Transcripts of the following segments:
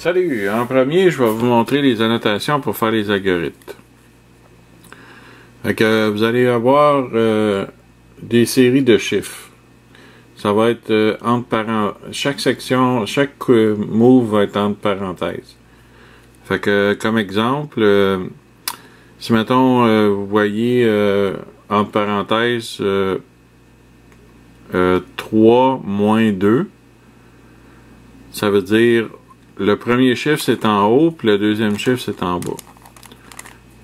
Salut! En premier, je vais vous montrer les annotations pour faire les algorithmes. Fait que vous allez avoir des séries de chiffres. Ça va être entre parenthèses. Chaque section, chaque move va être entre parenthèses. Fait que, comme exemple, si mettons, vous voyez entre parenthèses 3 moins 2, ça veut dire le premier chiffre c'est en haut, puis le deuxième chiffre c'est en bas.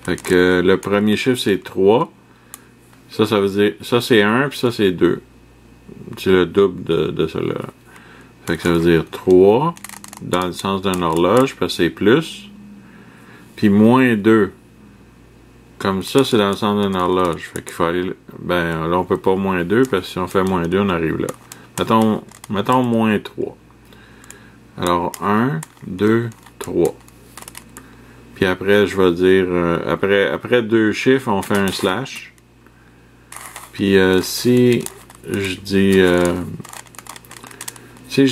Fait que le premier chiffre c'est 3. Ça veut dire, ça c'est 1, puis ça c'est 2. C'est le double de cela. Fait que ça veut dire 3 dans le sens d'une horloge, parce que c'est plus. Puis moins 2. Comme ça, c'est dans le sens d'une horloge. Fait qu'il faut aller. Ben là, on peut pas moins 2, parce que si on fait moins 2, on arrive là. Mettons moins 3. Alors 1, 2, 3. Puis après, je vais dire. Après deux chiffres, on fait un slash. Puis si je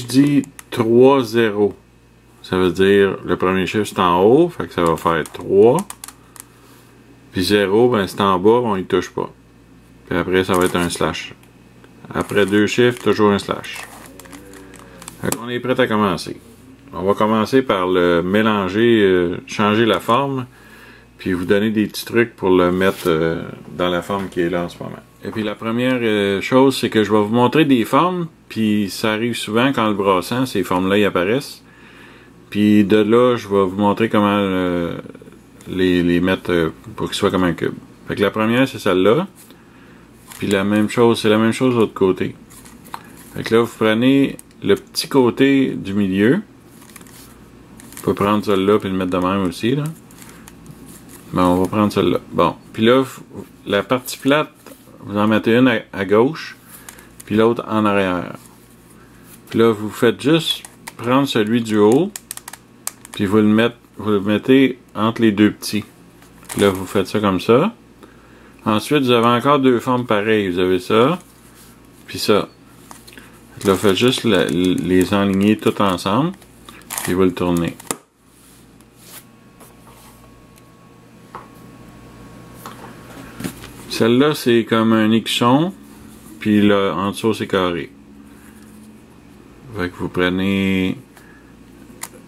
dis 3, 0, ça veut dire le premier chiffre c'est en haut, fait que ça va faire 3. Puis 0, ben c'est en bas, on y touche pas. Puis après, ça va être un slash. Après deux chiffres, toujours un slash. Fait qu'on est prêt à commencer. On va commencer par le mélanger, changer la forme, puis vous donner des petits trucs pour le mettre dans la forme qui est là en ce moment. Et puis la première chose, c'est que je vais vous montrer des formes, puis ça arrive souvent quand le brassant, ces formes-là y apparaissent. Puis de là, je vais vous montrer comment les mettre pour qu'ils soient comme un cube. Fait que la première, c'est celle-là. Puis la même chose, c'est la même chose de l'autre côté. Fait que là, vous prenez le petit côté du milieu. Vous pouvez prendre celle-là puis le mettre de même aussi, là. Mais on va prendre celle-là. Bon. Puis là, la partie plate, vous en mettez une à gauche, puis l'autre en arrière. Puis là, vous faites juste prendre celui du haut, puis vous le mettez entre les deux petits. Puis là, vous faites ça comme ça. Ensuite, vous avez encore deux formes pareilles. Vous avez ça, puis ça. Là, vous faites juste les enligner tout ensemble, puis vous le tournez. Celle-là, c'est comme un écusson, puis là, en dessous, c'est carré. Fait que vous prenez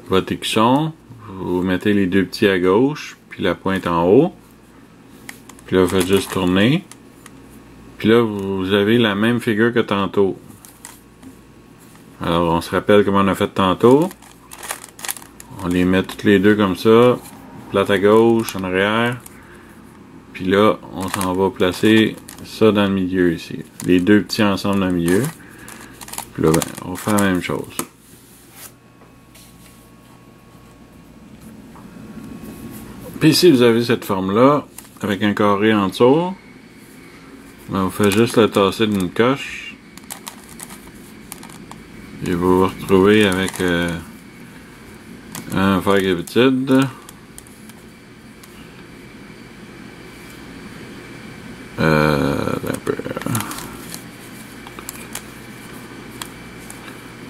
votre écusson, vous mettez les deux petits à gauche, puis la pointe en haut. Puis là, vous faites juste tourner. Puis là, vous avez la même figure que tantôt. Alors, on se rappelle comment on a fait tantôt. On les met toutes les deux comme ça. Plate à gauche, en arrière. Puis là, on s'en va placer ça dans le milieu ici. Les deux petits ensemble dans le milieu. Puis là, ben, on fait la même chose. Puis ici, vous avez cette forme-là, avec un carré en dessous. Ben, vous faites juste le tasser d'une coche. Et vous vous retrouvez avec un fer d'habitude. Un peu.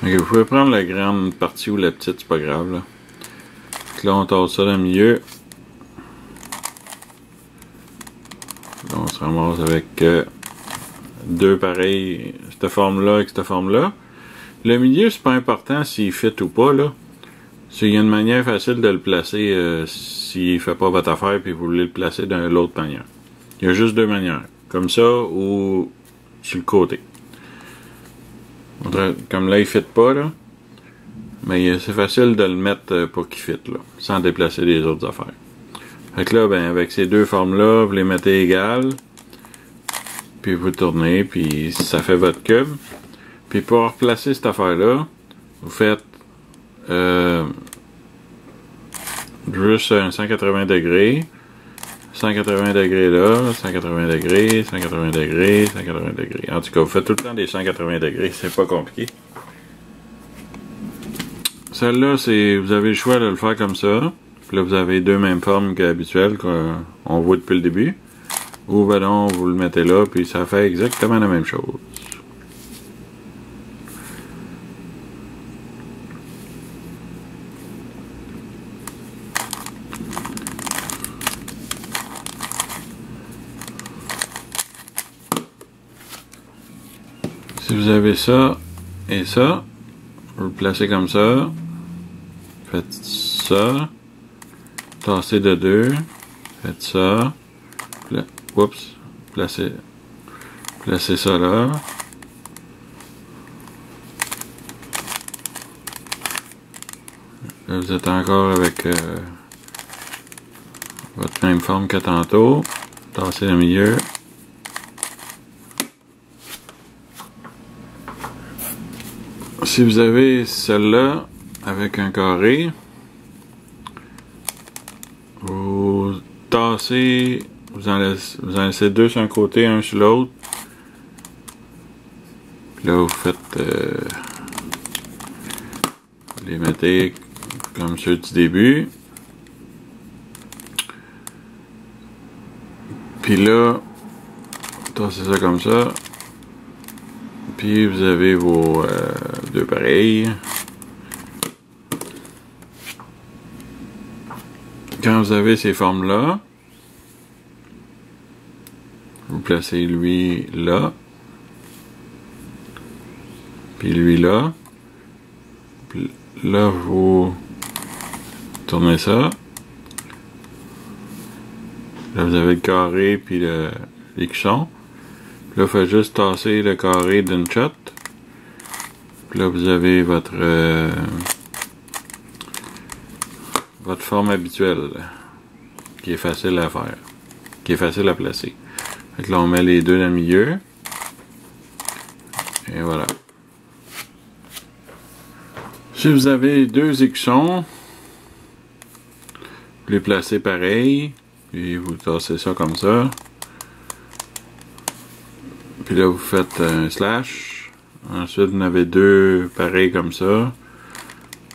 Okay, vous pouvez prendre la grande partie ou la petite, c'est pas grave. Là, là on tasse ça dans le milieu. Là, on se ramasse avec deux pareils, cette forme-là avec cette forme-là. Le milieu, c'est pas important s'il fit ou pas, là. Il y a une manière facile de le placer s'il fait pas votre affaire puis vous voulez le placer d'une autre manière. Il y a juste deux manières. Comme ça ou sur le côté. Comme là, il fit pas, là. Mais c'est facile de le mettre pour qu'il fit, là. Sans déplacer les autres affaires. Fait que là, ben, avec ces deux formes-là, vous les mettez égales. Puis vous tournez, puis ça fait votre cube. Puis pour replacer cette affaire-là, vous faites juste un 180 degrés. 180 degrés là, 180 degrés, 180 degrés, 180 degrés. En tout cas, vous faites tout le temps des 180 degrés, c'est pas compliqué. Celle-là, c'est vous avez le choix de le faire comme ça. Puis là, vous avez deux mêmes formes qu'habituelles qu'on voit depuis le début. Ou ben non, vous le mettez là, puis ça fait exactement la même chose. vous avez ça et ça, vous le placez comme ça. Faites ça. Tassez de deux. Faites ça. Oups. Placez ça là. Là, vous êtes encore avec votre même forme que tantôt. Tassez le milieu. Si vous avez celle-là avec un carré, vous tassez, vous en laissez deux sur un côté, un sur l'autre. Puis là, vous faites, vous les mettez comme ceux du début. Puis là, vous tassez ça comme ça. Puis vous avez vos deux pareils. Quand vous avez ces formes-là, vous placez lui là, puis lui là. Puis là, vous tournez ça. Là, vous avez le carré puis l'écusson. Puis là, il faut juste tasser le carré d'une shot. Puis là, vous avez votre forme habituelle, qui est facile à faire, qui est facile à placer. Fait que là, on met les deux dans le milieu. Et voilà. Si vous avez deux écussons, vous les placez pareil, puis vous tassez ça comme ça. Puis là, vous faites un slash. Ensuite, vous en avez deux pareils comme ça.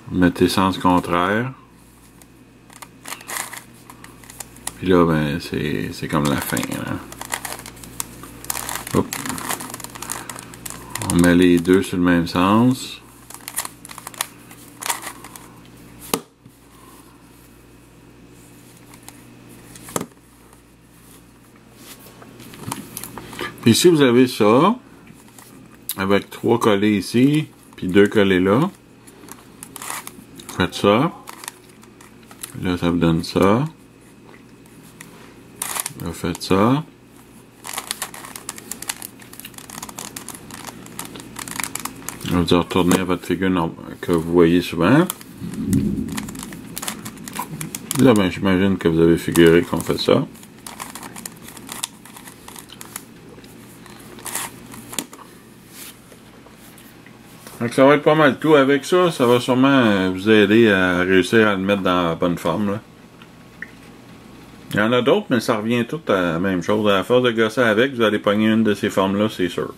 Vous mettez sens contraire. Puis là, ben, c'est comme la fin. Là. Hop. On met les deux sur le même sens. Puis si vous avez ça, avec 3 collés ici, puis 2 collés là, faites ça. Là, ça vous donne ça. Là, faites ça. Là, vous retournez à votre figure que vous voyez souvent. Là, ben, j'imagine que vous avez figuré qu'on fait ça. Donc ça va être pas mal tout. Avec ça, ça va sûrement vous aider à réussir à le mettre dans la bonne forme. Là. Il y en a d'autres, mais ça revient tout à la même chose. À la force de gosser avec, vous allez pogner une de ces formes-là, c'est sûr.